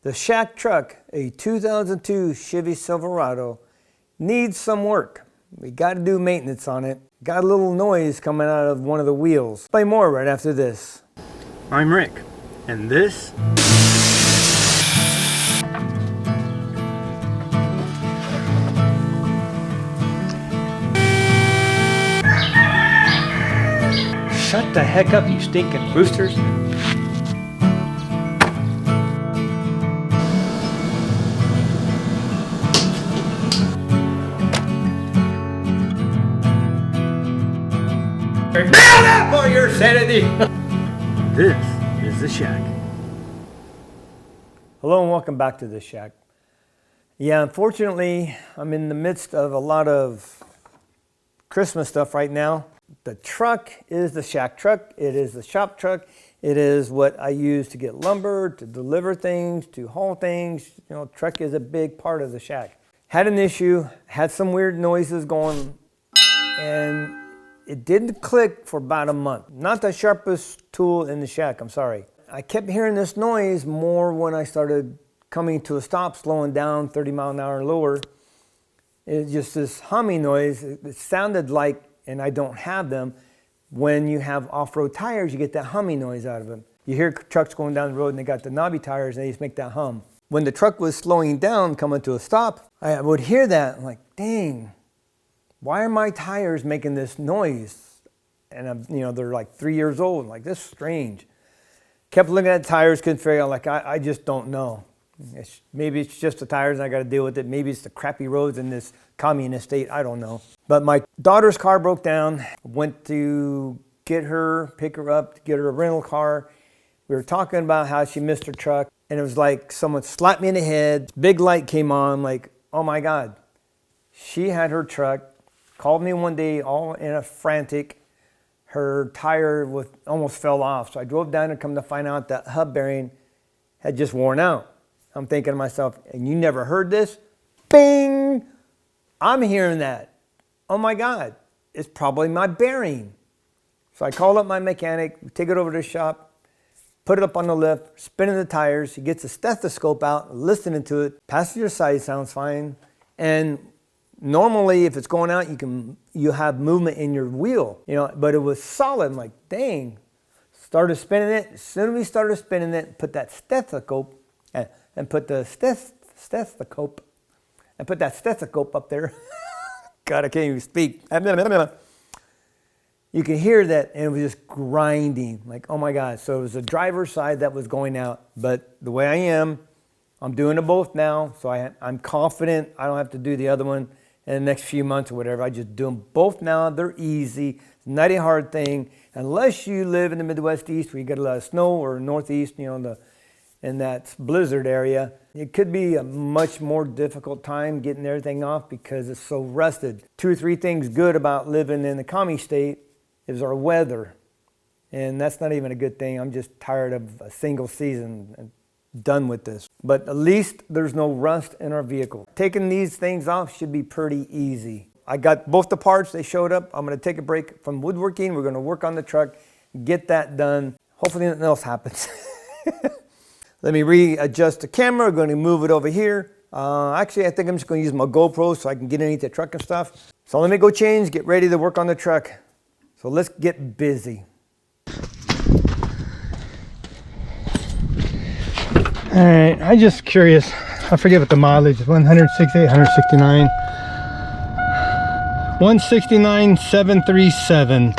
The shack truck, a 2002 Chevy Silverado, needs some work. We got to do maintenance on it. Got a little noise coming out of one of the wheels. Play more right after this. I'm Rick, and this Shut the heck up, you stinking roosters. Down up for your sanity. This is the shack. Hello and welcome back to the shack. Yeah, unfortunately, I'm in the midst of a lot of Christmas stuff right now. The truck is the shack truck. It is the shop truck. It is what I use to get lumber, to deliver things, to haul things. You know, truck is a big part of the shack. Had an issue, had some weird noises going, and it didn't click for about a month. Not the sharpest tool in the shack, I'm sorry. I kept hearing this noise more when I started coming to a stop, slowing down 30 mile an hour and lower. It's just this humming noise. It sounded like, and I don't have them, when you have off-road tires, you get that humming noise out of them. You hear trucks going down the road and they got the knobby tires and they just make that hum. When the truck was slowing down, coming to a stop, I would hear that. I'm like, dang. Why are my tires making this noise? And they're like 3 years old. I'm like, this is strange. Kept looking at the tires, couldn't figure out, like, I just don't know. Maybe it's just the tires and I got to deal with it. Maybe it's the crappy roads in this communist state. I don't know. But my daughter's car broke down. Went to get her, pick her up, get her a rental car. We were talking about how she missed her truck. And it was like someone slapped me in the head. Big light came on, like, oh my God. She had her truck. Called me one day all in a frantic. Her tire almost fell off. So I drove down and come to find out that hub bearing had just worn out. I'm thinking to myself, and you never heard this? Bing! I'm hearing that. Oh my God, it's probably my bearing. So I called up my mechanic, take it over to the shop, put it up on the lift, spinning the tires. He gets a stethoscope out, listening to it. Passenger side sounds fine. And normally, if it's going out, you have movement in your wheel, but it was solid. I'm like, dang. Started spinning it. As soon as we started spinning it, put that stethoscope and put the stethoscope up there. God, I can't even speak. You can hear that, and it was just grinding. Like, oh my God. So it was the driver's side that was going out. But the way I am, I'm doing them both now. So I'm confident I don't have to do the other one in the next few months or whatever. I just do them both now. They're easy. It's not a hard thing. Unless you live in the Midwest East where you get a lot of snow, or Northeast, in that blizzard area. It could be a much more difficult time getting everything off because it's so rusted. 2 or 3 things good about living in the commie state is our weather. And that's not even a good thing. I'm just tired of a single season and done with this. But at least there's no rust in our vehicle. Taking these things off should be pretty easy. I got both the parts. They showed up. I'm going to take a break from woodworking. We're going to work on the truck, get that done. Hopefully nothing else happens. Let me readjust the camera. We're going to move it over here. Actually, I think I'm just going to use my GoPro so I can get underneath the truck and stuff. So let me go change, get ready to work on the truck. So let's get busy. All right, I'm just curious. I forget what the mileage is. 168, 169. 169,737.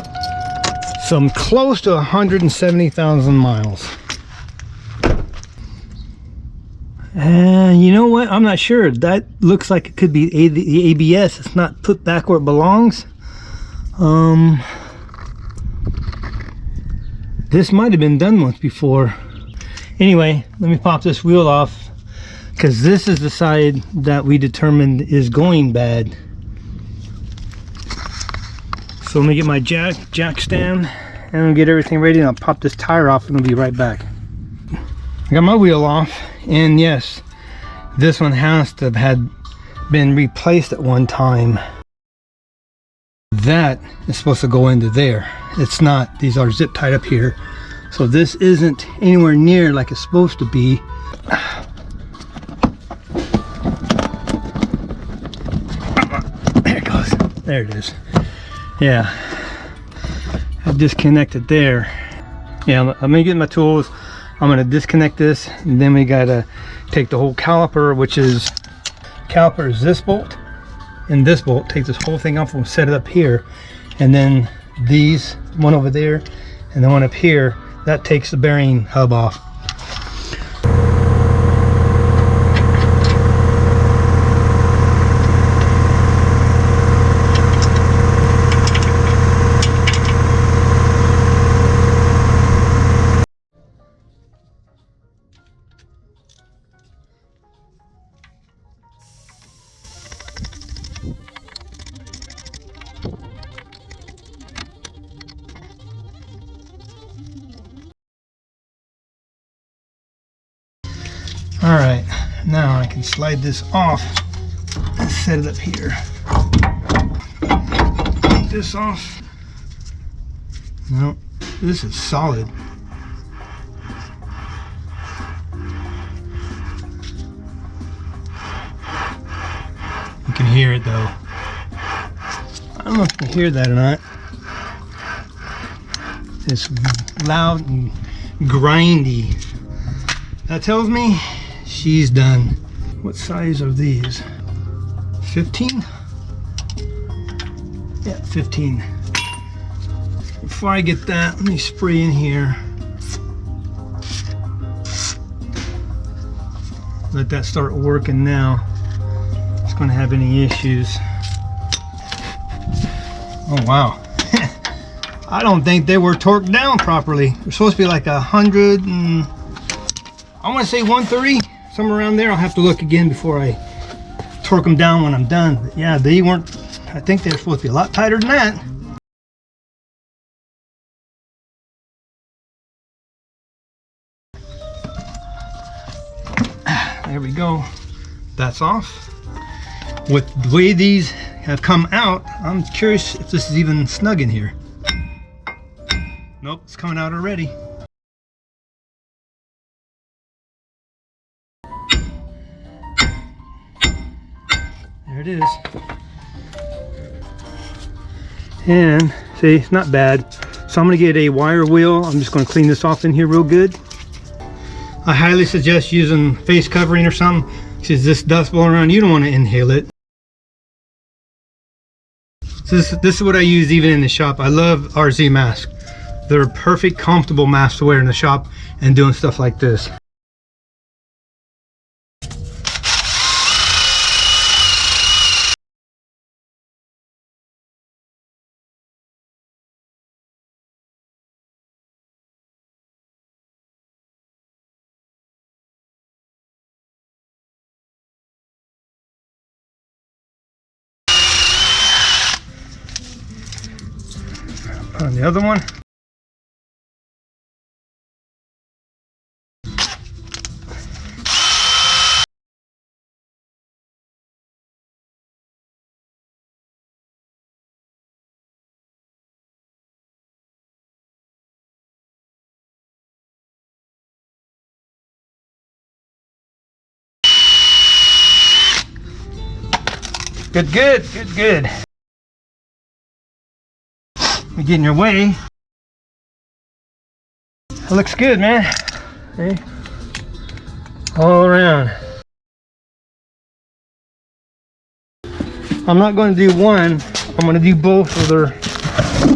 So I'm close to 170,000 miles. And you know what? I'm not sure. That looks like it could be the ABS. It's not put back where it belongs. This might have been done once before. Anyway, let me pop this wheel off because this is the side that we determined is going bad. So let me get my jack stand and I'll get everything ready, and I'll pop this tire off and I'll be right back. I got my wheel off, and yes, this one has to have been replaced at one time. That is supposed to go into there. It's not. These are zip tied up here. So this isn't anywhere near like it's supposed to be. There it is. Yeah, I disconnected there. Yeah, I'm gonna get my tools. I'm gonna disconnect this, and then we gotta take the whole caliper, which is this bolt and this bolt. Take this whole thing off and set it up here, and then these, one over there and the one up here, that takes the bearing hub off. All right, now I can slide this off and set it up here. Take this off. No, this is solid. You can hear it though. I don't know if you can hear that or not. It's loud and grindy. That tells me she's done. What size are these? 15? Yeah, 15. Before I get that, let me spray in here. Let that start working now. It's going to have any issues. Oh wow. I don't think they were torqued down properly. They're supposed to be like 100 and I want to say 130, somewhere around there. I'll have to look again before I torque them down when I'm done. But yeah, they weren't, I think they're supposed to be a lot tighter than that. There we go. That's off. With the way these have come out, I'm curious if this is even snug in here. Nope, it's coming out already. There it is. And see, it's not bad. So I'm going to get a wire wheel. I'm just going to clean this off in here real good. I highly suggest using face covering or something, because this dust blowing around, you don't want to inhale it. So this is what I use even in the shop. I love RZ masks. They're a perfect, comfortable mask to wear in the shop and doing stuff like this. On the other one. Good, good, good, good. We get in your way. That looks good, man. See? All around. I'm not going to do one. I'm going to do both. So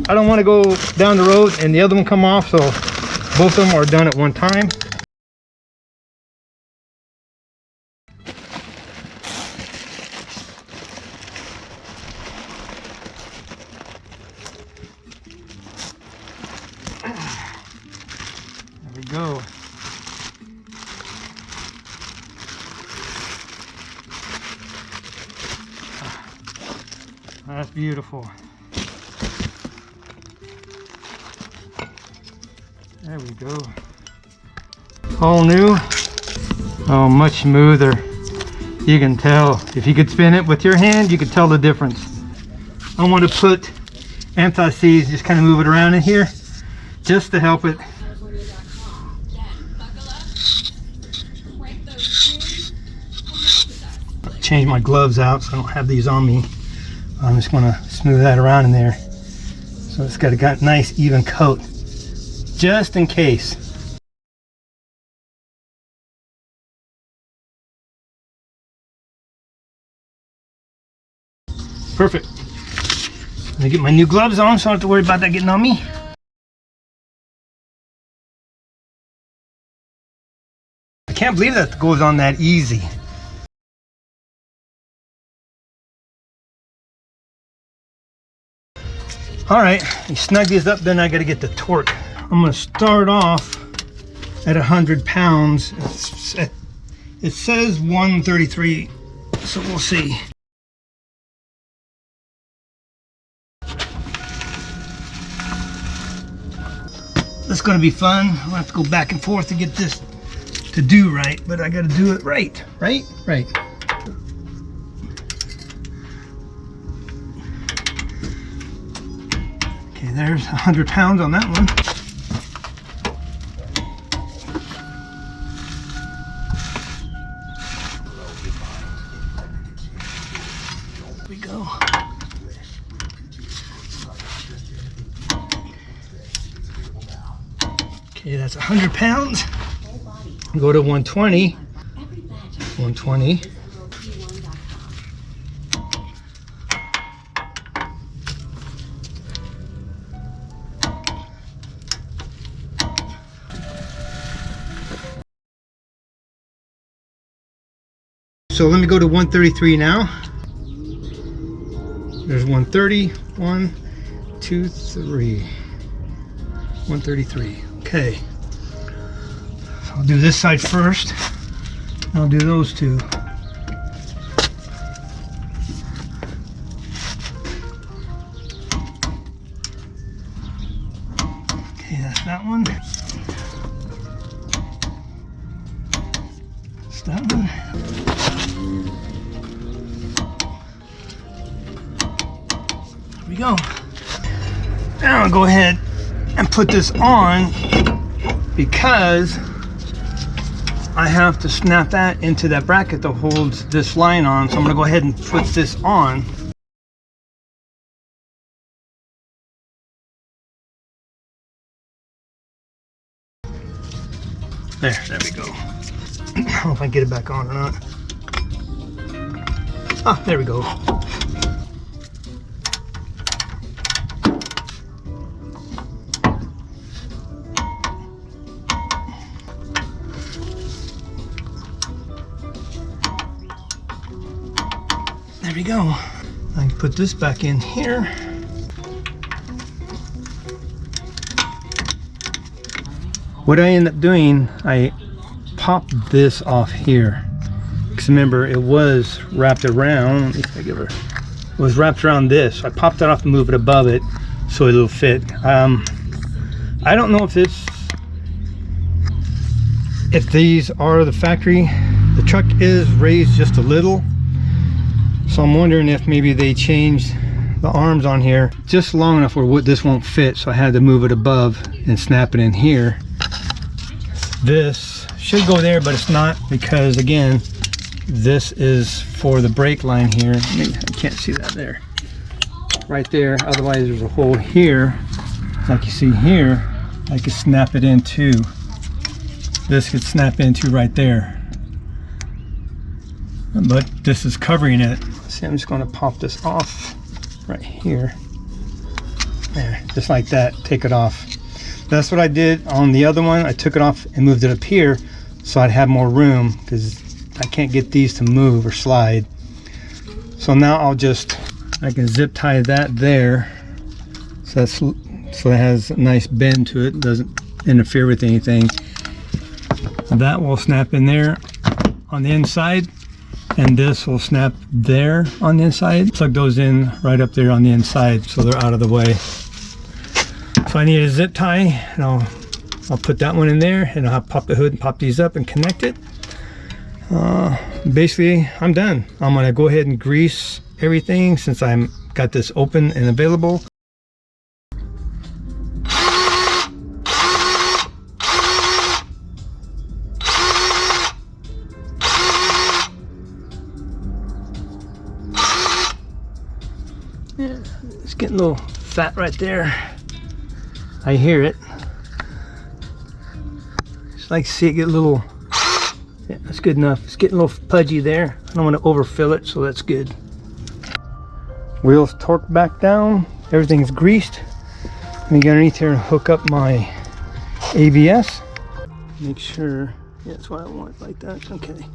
I don't want to go down the road and the other one come off. So both of them are done at one time. There we go. That's beautiful. There we go. All new. Oh, much smoother. You can tell. If you could spin it with your hand, you could tell the difference. I want to put anti-seize, just kind of move it around in here, just to help it. Change my gloves out so I don't have these on me. I'm just going to smooth that around in there so it's got a nice even coat, just in case. Perfect. Let me get my new gloves on so I don't have to worry about that getting on me. I can't believe that goes on that easy. All right, you snug these up, then I got to get the torque. I'm going to start off at 100 pounds. It says 133, so we'll see. That's going to be fun. I'll have to go back and forth to get this to do right, but I got to do it right. Right. Okay, there's 100 pounds on that one. There we go. Okay, that's 100 pounds. Go to 120. 120. So let me go to 133 now. There's 130. 1, 2, 3. 133. Okay. So I'll do this side first. I'll do those two. Okay, that's that one. That's that one. There we go. Now I'll go ahead and put this on because I have to snap that into that bracket that holds this line on. So I'm going to go ahead and put this on. There we go. I don't know if I can get it back on or not. Ah, there we go. There we go. I can put this back in here. What I end up doing, I popped this off here. Because remember, it was wrapped around. Let me see if I give her. It was wrapped around this. I popped it off and moved it above it so it'll fit. I don't know if these are the factory. The truck is raised just a little. So I'm wondering if maybe they changed the arms on here just long enough where this won't fit, so I had to move it above and snap it in here. This should go there, but it's not, because again, this is for the brake line here. I can't see that there. Right there, otherwise there's a hole here. Like you see here, I could snap it into. This could snap into right there. But this is covering it. See, I'm just going to pop this off right here. There, just like that, take it off. That's what I did on the other one. I took it off and moved it up here so I'd have more room, because I can't get these to move or slide. So now I can zip tie that there. So it has a nice bend to it, doesn't interfere with anything. That will snap in there on the inside, and this will snap there on the inside. Plug those in right up there on the inside so they're out of the way. So I need a zip tie, and I'll put that one in there, and I'll pop the hood and pop these up and connect it. Basically, I'm done. I'm gonna go ahead and grease everything since I'm got this open and available. Yeah, it's getting a little fat right there. I hear it. Just like to see it get a little, yeah, that's good enough. It's getting a little pudgy there. I don't want to overfill it, so that's good. Wheels torqued back down. Everything's greased. Let me get underneath here and hook up my ABS. Make sure, yeah, that's what I want, like that. Okay.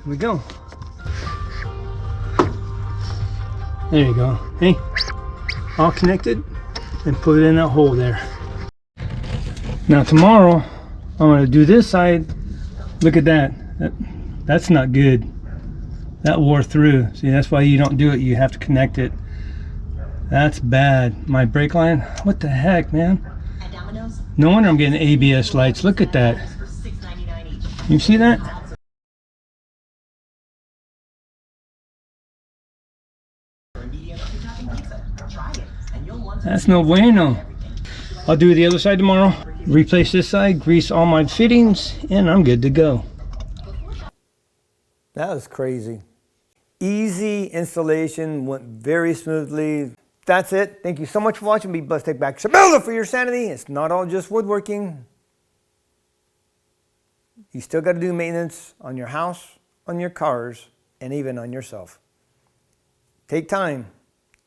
Here we go. There you go. Hey, all connected, and put it in that hole there. Now tomorrow, I'm going to do this side. Look at that. That's not good. That wore through. See, that's why you don't do it. You have to connect it. That's bad. My brake line. What the heck, man? No wonder I'm getting ABS lights. Look at that. You see that? That's no bueno. I'll do the other side tomorrow. Replace this side, grease all my fittings, and I'm good to go. That was crazy. Easy installation, went very smoothly. That's it. Thank you so much for watching. Be blessed. Take back Shabella for your sanity. It's not all just woodworking. You still got to do maintenance on your house, on your cars, and even on yourself. Take time.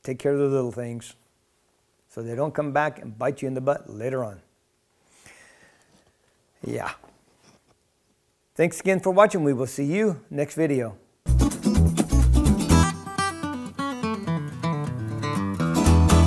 Take care of the little things so they don't come back and bite you in the butt later on. Yeah. Thanks again for watching. We will see you next video.